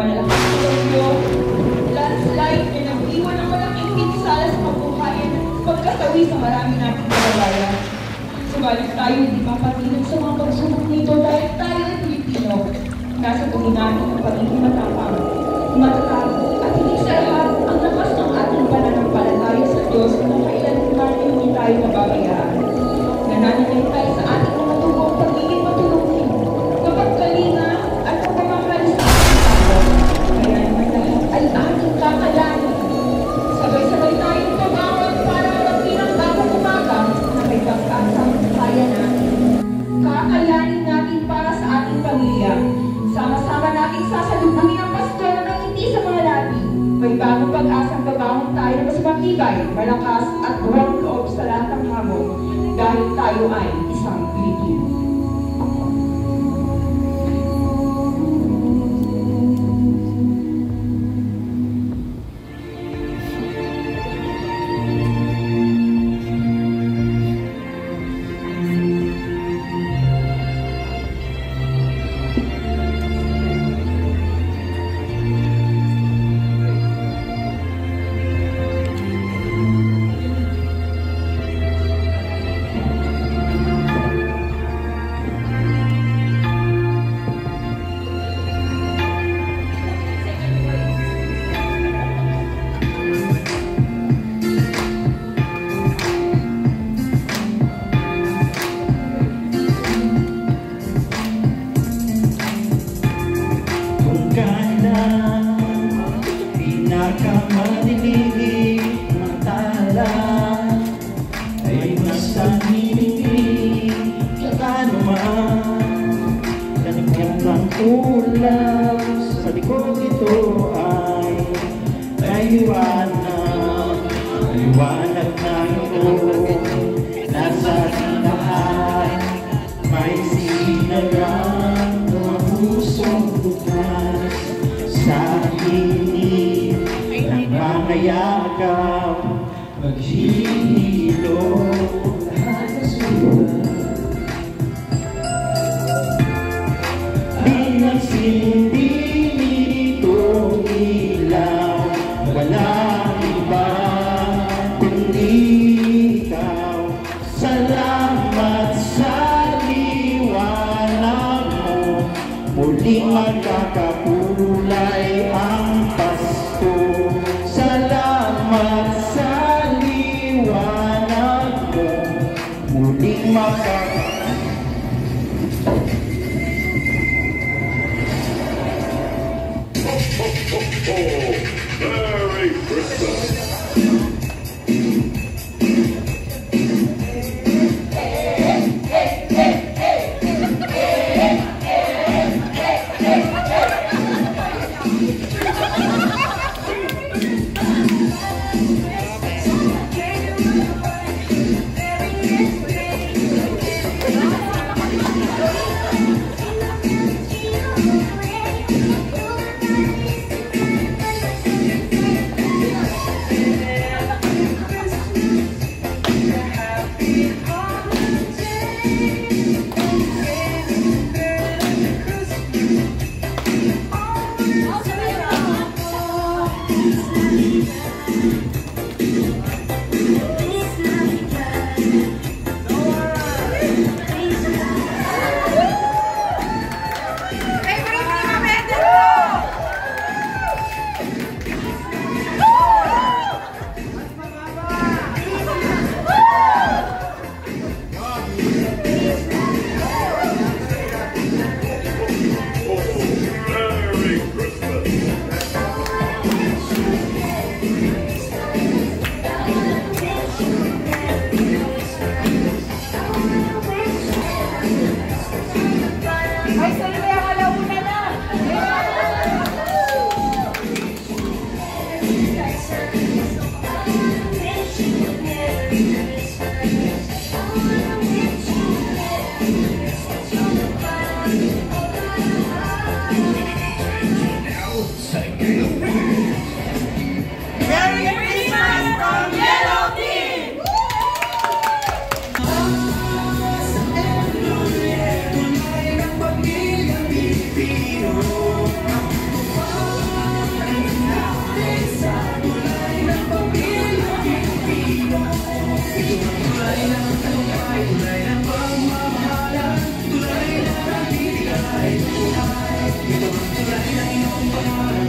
malalakas na bagyo, landslide na nag-iwan ng malaking pinsala sa kabuhayan at pagkasawi sa marami nating kababayan. Subalit tayo hindi mapatinag sa mga pagsubok nito dahil tayo ay Pilipino. Nasa tuloy natin ang pagiging matapang, matatag, at higit sa lahat ang lakas ng ating pananampalataya sa Diyos na kailanman hindi tayo nababayaan. Nananalig tayo sa ating mga tubong pagiging matulungin, kapagkalinga at pagmamahal sa ating tao. Kaya naman lahat ay ating kakalanin. Sabay-sabay tayong tumangon para maging ang bagong umaga na may pag-asang kaya natin. Kakalanin natin para sa ating pamilya. Sama-sama natin sasalubungin ang Pasko na hindi sa mga labi. May bagong pag-asang babangon tayo na mas matibay, malakas at buwang loob sa lahat ng hamon dahil tayo ay isang Pilipino. Sa likod ito ay liwanag na ito. Nasa sinahan, may sinagang mga pusong bukas. Sa init ng mga yakap, maghihilo lahat sa sulat. Hindi nitong ilaw, walang iba kundi ikaw. Salamat sa liwanag mo, muling magkakakulay ang Pasko. Salamat sa liwanag mo, muling magkakakulay. Merry Christmas! Ito ang tulay ng iyong pangalan.